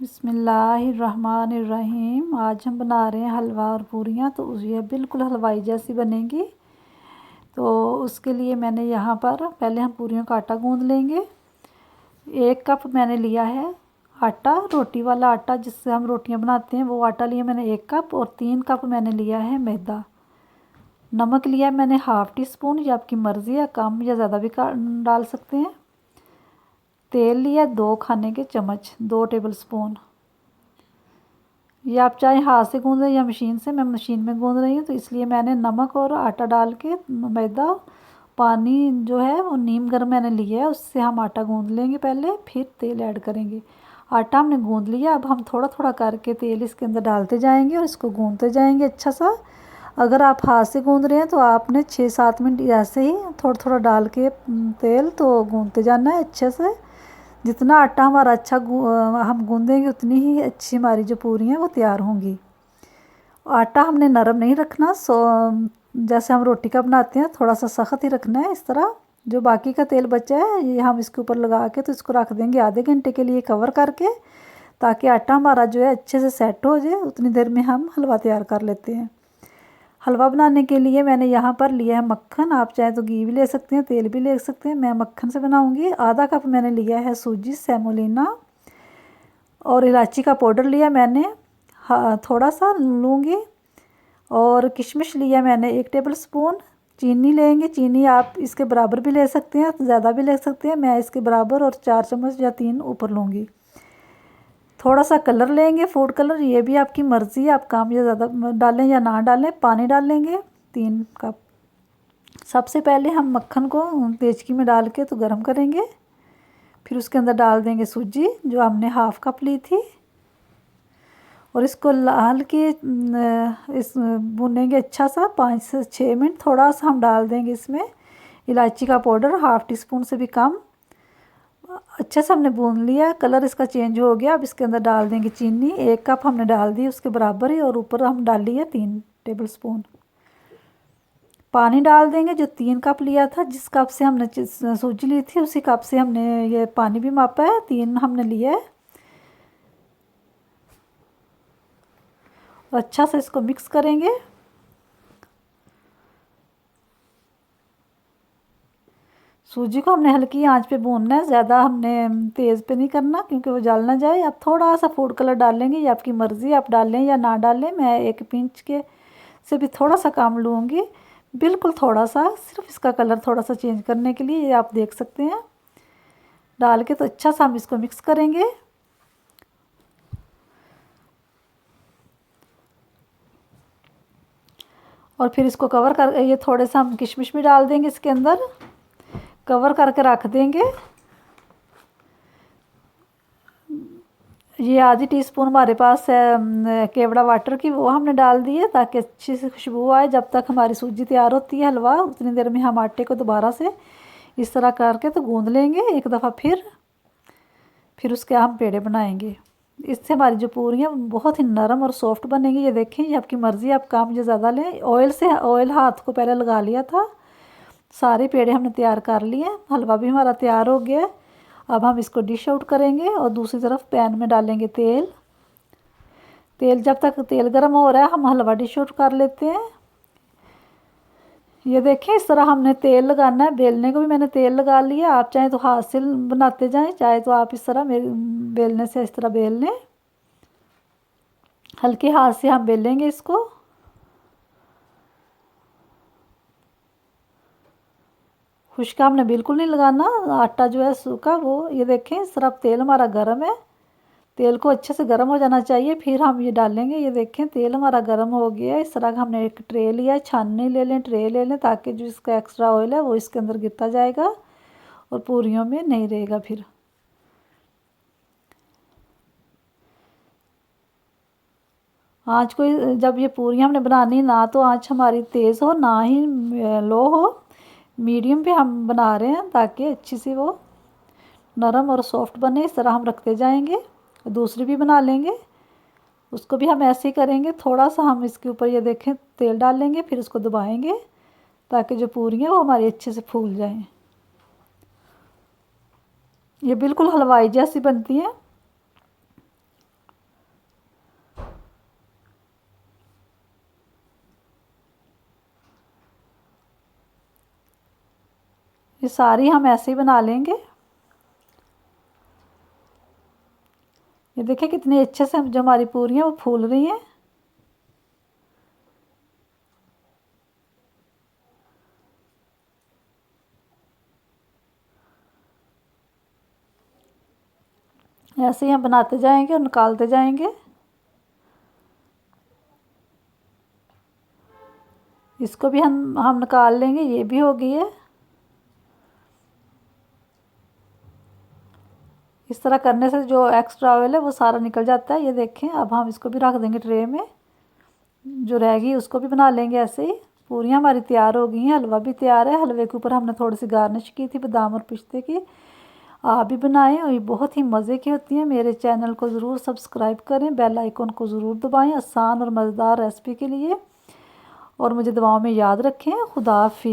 बिस्मिल्लाहिर्रहमानिर्रहीम। आज हम बना रहे हैं हलवा और पूरियाँ। तो ये बिल्कुल हलवाई जैसी बनेगी। तो उसके लिए मैंने यहाँ पर पहले हम पूरियों का आटा गूँध लेंगे। 1 कप मैंने लिया है आटा, रोटी वाला आटा जिससे हम रोटियाँ बनाते हैं, वो आटा लिया मैंने 1 कप। और 3 कप मैंने लिया है मैदा। नमक लिया मैंने ½ टी स्पून, या आपकी मर्ज़ी है, कम या ज़्यादा भी डाल सकते हैं। तेल लिया 2 खाने के चम्मच, 2 टेबल स्पून। या आप चाहे हाथ से गूँध या मशीन से, मैं मशीन में गूँध रही हूँ तो इसलिए मैंने नमक और आटा डाल के मैदा, पानी जो है वो नीम गर्म मैंने लिया है, उससे हम आटा गूँध लेंगे पहले, फिर तेल ऐड करेंगे। आटा हमने गूँध लिया, अब हम थोड़ा थोड़ा करके तेल इसके अंदर डालते जाएंगे और इसको गूँधते जाएंगे अच्छा सा। अगर आप हाथ से गूँध रहे हैं तो आपने 6-7 मिनट ऐसे ही थोड़ा थोड़ा डाल के तेल तो गूँधते जाना है अच्छे से। जितना आटा हमारा अच्छा हम गूँधेंगे उतनी ही अच्छी हमारी जो पूरी हैं वो तैयार होंगी। आटा हमने नरम नहीं रखना, जैसे हम रोटी का बनाते हैं थोड़ा सा सख्त ही रखना है। इस तरह जो बाकी का तेल बचा है ये हम इसके ऊपर लगा के तो इसको रख देंगे आधे घंटे के लिए कवर करके, ताकि आटा हमारा जो है अच्छे से सेट हो जाए। उतनी देर में हम हलवा तैयार कर लेते हैं। हलवा बनाने के लिए मैंने यहाँ पर लिया है मक्खन। आप चाहे तो घी भी ले सकते हैं, तेल भी ले सकते हैं। मैं मक्खन से बनाऊंगी। ½ कप मैंने लिया है सूजी सेमोलिना, और इलायची का पाउडर लिया मैंने थोड़ा सा लूँगी। और किशमिश लिया मैंने 1 टेबल स्पून। चीनी लेंगे, चीनी आप इसके बराबर भी ले सकते हैं, ज़्यादा भी ले सकते हैं। मैं इसके बराबर और 4 चम्मच या 3 ऊपर लूँगी। थोड़ा सा कलर लेंगे, फूड कलर, ये भी आपकी मर्ज़ी है, आप कम या ज़्यादा डालें या ना डालें। पानी डाल लेंगे 3 कप। सबसे पहले हम मक्खन को देचकी में डाल के तो गर्म करेंगे, फिर उसके अंदर डाल देंगे सूजी जो हमने ½ कप ली थी, और इसको लाल के इस भुनेंगे अच्छा सा 5 से 6 मिनट। थोड़ा सा हम डाल देंगे इसमें इलायची का पाउडर, ½ टी स्पून से भी कम। अच्छे से हमने भून लिया, कलर इसका चेंज हो गया। अब इसके अंदर डाल देंगे चीनी, 1 कप हमने डाल दी उसके बराबर ही, और ऊपर हम डाल लिए 3 टेबल स्पून। पानी डाल देंगे जो 3 कप लिया था, जिस कप से हमने सूजी ली थी उसी कप से हमने ये पानी भी मापा है, 3 हमने लिया है। और अच्छा से इसको मिक्स करेंगे। सूजी को हमने हल्की आंच पे भूनना है, ज़्यादा हमने तेज़ पे नहीं करना क्योंकि वो जल ना जाए। अब थोड़ा सा फूड कलर डाल लेंगे, ये आपकी मर्ज़ी, आप डाल लें या ना डालें। मैं 1 पिंच के से भी थोड़ा सा कम लूँगी, बिल्कुल थोड़ा सा, सिर्फ इसका कलर थोड़ा सा चेंज करने के लिए। ये आप देख सकते हैं डाल के तो अच्छा सा हम इसको मिक्स करेंगे। और फिर इसको कवर कर, ये थोड़े सा हम किशमिश भी डाल देंगे इसके अंदर, कवर करके रख देंगे। ये आधी टीस्पून हमारे पास है केवड़ा वाटर की, वो हमने डाल दी है ताकि अच्छी सी खुशबू आए। जब तक हमारी सूजी तैयार होती है हलवा, उतनी देर में हम आटे को दोबारा से इस तरह करके तो गूंद लेंगे एक दफ़ा, फिर उसके हम पेड़े बनाएंगे। इससे हमारी जो पूरियाँ बहुत ही नरम और सॉफ्ट बनेंगी। ये देखें, ये आपकी मर्ज़ी, आप कम या ज़्यादा लें। ऑयल हाथ को पहले लगा लिया था। सारे पेड़े हमने तैयार कर लिए, हलवा भी हमारा तैयार हो गया। अब हम इसको डिश आउट करेंगे और दूसरी तरफ पैन में डालेंगे तेल। जब तक तेल गर्म हो रहा है हम हलवा डिश आउट कर लेते हैं। ये देखें, इस तरह हमने तेल लगाना है। बेलने को भी मैंने तेल लगा लिया। आप चाहें तो हाथ से बनाते जाएं, चाहे तो आप इस तरह मेरे बेलने से इस तरह बेल लें। हल्के हाथ से हम बेलेंगे इसको। खुश्का हमने बिल्कुल नहीं लगाना, आटा जो है सूखा वो। ये देखें, इस तरह तेल हमारा गर्म है। तेल को अच्छे से गर्म हो जाना चाहिए, फिर हम ये डालेंगे। ये देखें, तेल हमारा गर्म हो गया है। इस तरह का हमने एक ट्रे लिया है, छाननी ले लें, ट्रे ले लें, ताकि जो इसका एक्स्ट्रा ऑयल है वो इसके अंदर गिरता जाएगा और पूरियों में नहीं रहेगा। फिर आँच को, जब ये पूरियाँ हमने बनानी, ना तो आँच हमारी तेज़ हो ना ही लो हो, मीडियम पे हम बना रहे हैं ताकि अच्छी सी वो नरम और सॉफ्ट बने। इस तरह हम रखते जाएंगे, दूसरी भी बना लेंगे, उसको भी हम ऐसे ही करेंगे। थोड़ा सा हम इसके ऊपर ये देखें तेल डाल लेंगे, फिर उसको दबाएंगे ताकि जो पूरियाँ वो हमारी अच्छे से फूल जाएं। ये बिल्कुल हलवाई जैसी बनती हैं। ये सारी हम ऐसे ही बना लेंगे। ये देखिए कितनी अच्छे से जो हमारी पूरियाँ वो फूल रही हैं। ऐसे ही हम बनाते जाएंगे और निकालते जाएंगे। इसको भी हम निकाल लेंगे। ये भी हो गई है। इस तरह करने से जो एक्स्ट्रा ऑयल है वो सारा निकल जाता है। ये देखें, अब हम इसको भी रख देंगे ट्रे में। जो रहेगी उसको भी बना लेंगे ऐसे ही। पूरियाँ हमारी तैयार हो गई हैं। हलवा भी तैयार है। हलवे के ऊपर हमने थोड़ी सी गार्निश की थी बादाम और पिस्ते की। आप भी बनाएं और ये बहुत ही मज़े की होती हैं। मेरे चैनल को ज़रूर सब्सक्राइब करें, बेल आइकन को ज़रूर दबाएं आसान और मज़ेदार रेसिपी के लिए। और मुझे दुआओं में याद रखें। खुदा हाफिज़।